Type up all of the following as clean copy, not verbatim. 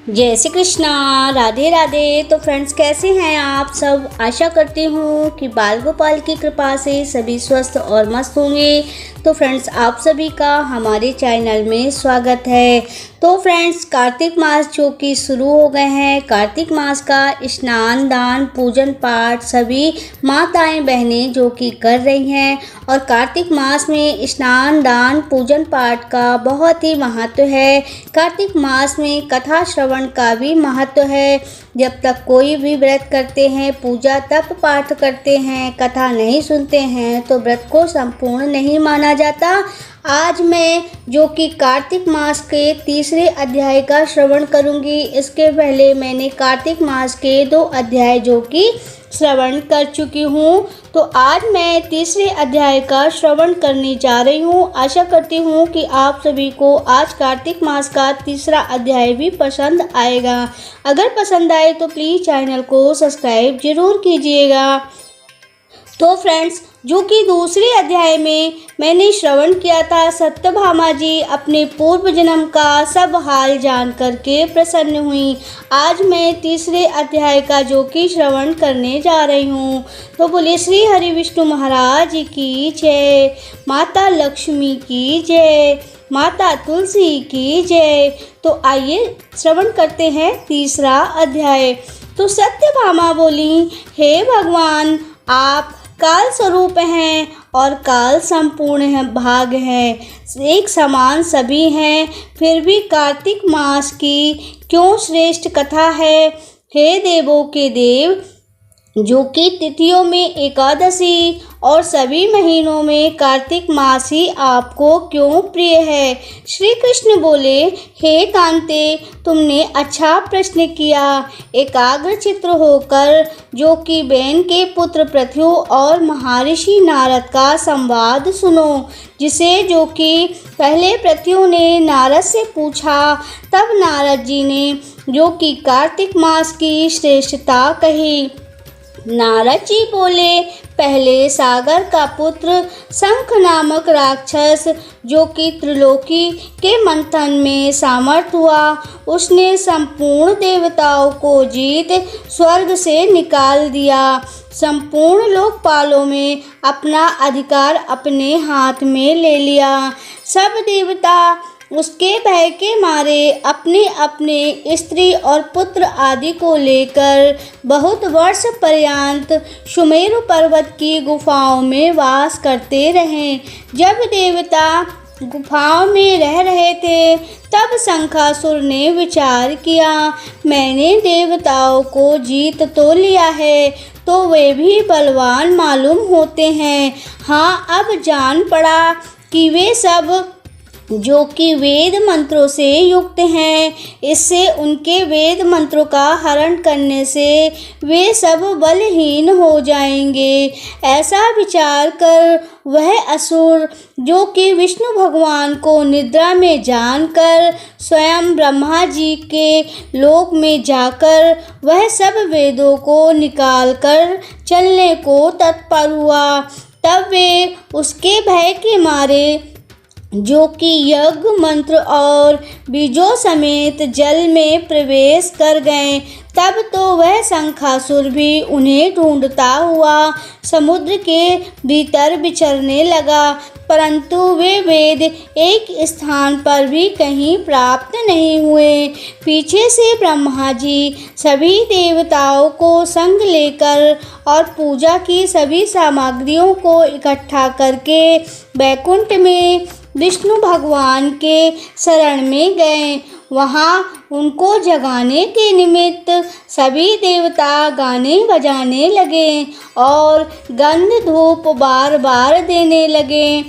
जय श्री कृष्णा। राधे राधे। तो फ्रेंड्स, कैसे हैं आप सब? आशा करती हूँ कि बाल गोपाल की कृपा से सभी स्वस्थ और मस्त होंगे। तो फ्रेंड्स, आप सभी का हमारे चैनल में स्वागत है। तो फ्रेंड्स, कार्तिक मास जो कि शुरू हो गए हैं, कार्तिक मास का स्नान दान पूजन पाठ सभी माताएं बहनें जो कि कर रही हैं। और कार्तिक मास में स्नान दान पूजन पाठ का बहुत ही महत्व है। कार्तिक मास में कथा श्रवण का भी महत्व है। जब तक कोई भी व्रत करते हैं, पूजा तप पाठ करते हैं, कथा नहीं सुनते हैं, तो व्रत को संपूर्ण नहीं माना जाता। आज मैं जो कि कार्तिक मास के तीसरे अध्याय का श्रवण करूंगी। इसके पहले मैंने कार्तिक मास के 2 अध्याय जो कि श्रवण कर चुकी हूँ। तो आज मैं तीसरे अध्याय का श्रवण करने जा रही हूँ। आशा करती हूँ कि आप सभी को आज कार्तिक मास का तीसरा अध्याय भी पसंद आएगा। अगर पसंद आए तो प्लीज़ चैनल को सब्सक्राइब जरूर कीजिएगा। तो फ्रेंड्स, जो कि दूसरे अध्याय में मैंने श्रवण किया था, सत्यभामा जी अपने पूर्व जन्म का सब हाल जान करके प्रसन्न हुई। आज मैं तीसरे अध्याय का जो कि श्रवण करने जा रही हूँ। तो बोले श्री हरि विष्णु महाराज की जय, माता लक्ष्मी की जय, माता तुलसी की जय। तो आइए श्रवण करते हैं तीसरा अध्याय। तो सत्यभामा बोली, हे भगवान, आप काल स्वरूप हैं और काल संपूर्ण है, भाग हैं, एक समान सभी हैं, फिर भी कार्तिक मास की क्यों श्रेष्ठ कथा है। हे देवों के देव, जो कि तिथियों में एकादशी और सभी महीनों में कार्तिक मास ही आपको क्यों प्रिय है। श्री कृष्ण बोले, हे कांते, तुमने अच्छा प्रश्न किया। एकाग्र चित्र होकर जो कि बेन के पुत्र पृथु और महर्षि नारद का संवाद सुनो, जिसे जो कि पहले पृथु ने नारद से पूछा, तब नारद जी ने जो कि कार्तिक मास की श्रेष्ठता कही। नारद जी बोले, पहले सागर का पुत्र शंख नामक राक्षस जो कि त्रिलोकी के मंथन में सामर्थ हुआ, उसने संपूर्ण देवताओं को जीत स्वर्ग से निकाल दिया। संपूर्ण लोकपालों में अपना अधिकार अपने हाथ में ले लिया। सब देवता उसके भय के मारे अपने अपने स्त्री और पुत्र आदि को लेकर बहुत वर्ष पर्यंत सुमेरु पर्वत की गुफाओं में वास करते रहे। जब देवता गुफाओं में रह रहे थे, तब शंखासुर ने विचार किया, मैंने देवताओं को जीत तो लिया है, तो वे भी बलवान मालूम होते हैं। हाँ, अब जान पड़ा कि वे सब जो कि वेद मंत्रों से युक्त हैं। इससे उनके वेद मंत्रों का हरण करने से वे सब बलहीन हो जाएंगे। ऐसा विचार कर वह असुर जो कि विष्णु भगवान को निद्रा में जानकर स्वयं ब्रह्मा जी के लोक में जाकर वह सब वेदों को निकालकर चलने को तत्पर हुआ। तब वे उसके भय के मारे जो कि यज्ञ मंत्र और बीजों समेत जल में प्रवेश कर गए। तब तो वह शंखासुर भी उन्हें ढूंढता हुआ समुद्र के भीतर विचरने लगा, परंतु वे वेद एक स्थान पर भी कहीं प्राप्त नहीं हुए। पीछे से ब्रह्मा जी सभी देवताओं को संग लेकर और पूजा की सभी सामग्रियों को इकट्ठा करके बैकुंठ में विष्णु भगवान के शरण में गए। वहाँ उनको जगाने के निमित्त सभी देवता गाने बजाने लगे और गंध धूप बार बार देने लगे।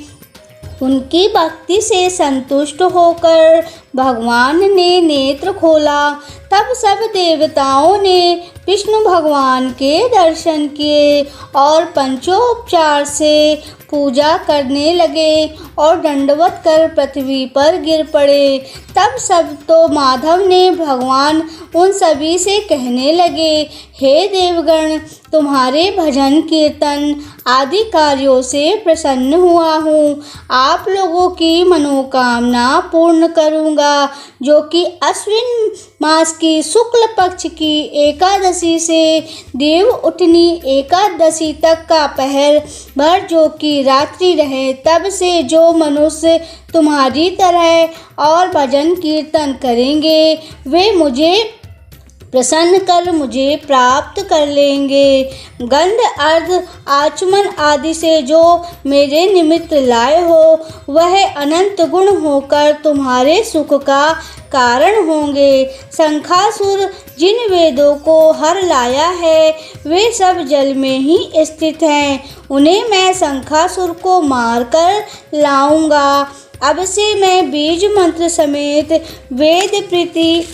उनकी भक्ति से संतुष्ट होकर भगवान ने नेत्र खोला। तब सब देवताओं ने विष्णु भगवान के दर्शन किए और पंचोपचार से पूजा करने लगे और दंडवत कर पृथ्वी पर गिर पड़े। तब सब तो माधव ने भगवान उन सभी से कहने लगे, हे देवगण, तुम्हारे भजन कीर्तन आदि कार्यों से प्रसन्न हुआ हूँ। आप लोगों की मनोकामना पूर्ण करूँगा, जो कि अश्विन मास की शुक्ल पक्ष की एकादशी से देव उठनी एकादशी तक का पहर भर जो कि रात्रि रहे, तब से जो मनुष्य तुम्हारी तरह और भजन कीर्तन करेंगे वे मुझे प्रसन्न कर मुझे प्राप्त कर लेंगे। गंध अर्ध आचमन आदि से जो मेरे निमित्त लाए हो वह अनंत गुण होकर तुम्हारे सुख का कारण होंगे। शंखासुर जिन वेदों को हर लाया है वे सब जल में ही स्थित हैं। उन्हें मैं शंखासुर को मारकर लाऊंगा। अब से मैं बीज मंत्र समेत वेद प्रीति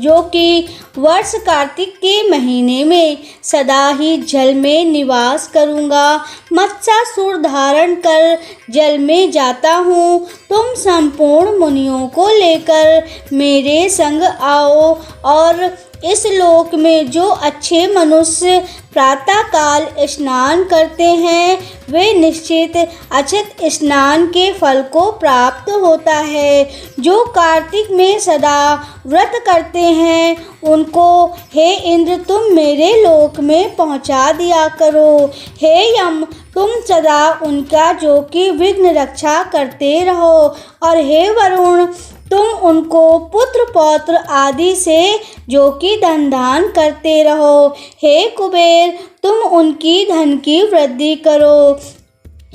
जो कि वर्ष कार्तिक के महीने में सदा ही जल में निवास करूँगा। मत्स्यासुर धारण कर जल में जाता हूँ। तुम संपूर्ण मुनियों को लेकर मेरे संग आओ और इस लोक में जो अच्छे मनुष्य प्रातःकाल स्नान करते हैं वे निश्चित अक्षत स्नान के फल को प्राप्त होता है। जो कार्तिक में सदा व्रत करते हैं उनको हे इंद्र तुम मेरे लोक में पहुंचा दिया करो। हे यम, तुम सदा उनका जो कि विघ्न रक्षा करते रहो। और हे वरुण, तुम उनको पुत्र पौत्र आदि से जो कि धन दान करते रहो। हे कुबेर, तुम उनकी धन की वृद्धि करो।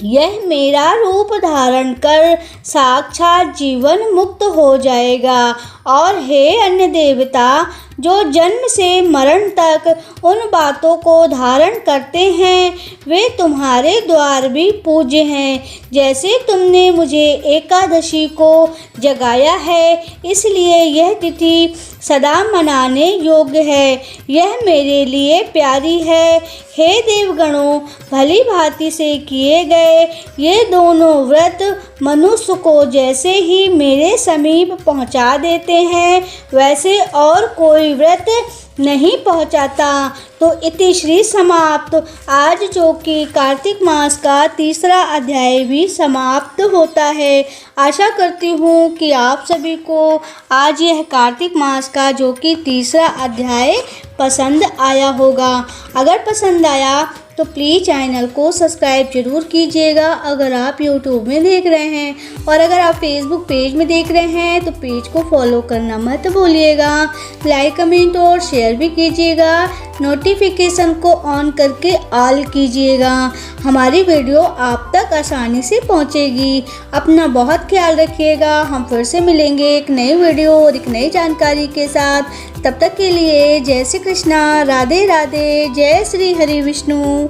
यह मेरा रूप धारण कर साक्षात जीवन मुक्त हो जाएगा। और हे अन्य देवता, जो जन्म से मरण तक उन बातों को धारण करते हैं वे तुम्हारे द्वार भी पूज्य हैं। जैसे तुमने मुझे एकादशी को जगाया है इसलिए यह तिथि सदा मनाने योग्य है। यह मेरे लिए प्यारी है। हे देवगणों, भली भांति से किए गए ये दोनों व्रत मनुष्य को जैसे ही मेरे समीप पहुंचा देते हैं वैसे और कोई व्रत नहीं पहुंचाता। तो इति श्री समाप्त। आज जो कि कार्तिक मास का तीसरा अध्याय भी समाप्त होता है। आशा करती हूँ कि आप सभी को आज यह कार्तिक मास का जो कि तीसरा अध्याय पसंद आया होगा। अगर पसंद आया तो प्लीज़ चैनल को सब्सक्राइब जरूर कीजिएगा अगर आप यूट्यूब में देख रहे हैं। और अगर आप फेसबुक पेज में देख रहे हैं तो पेज को फॉलो करना मत भूलिएगा। लाइक कमेंट और शेयर भी कीजिएगा। नोटिफिकेशन को ऑन करके ऑल कीजिएगा। हमारी वीडियो आप तक आसानी से पहुंचेगी। अपना बहुत ख्याल रखिएगा। हम फिर से मिलेंगे एक नई वीडियो और एक नई जानकारी के साथ। तब तक के लिए जय श्री कृष्णा, राधे राधे, जय श्री हरि विष्णु।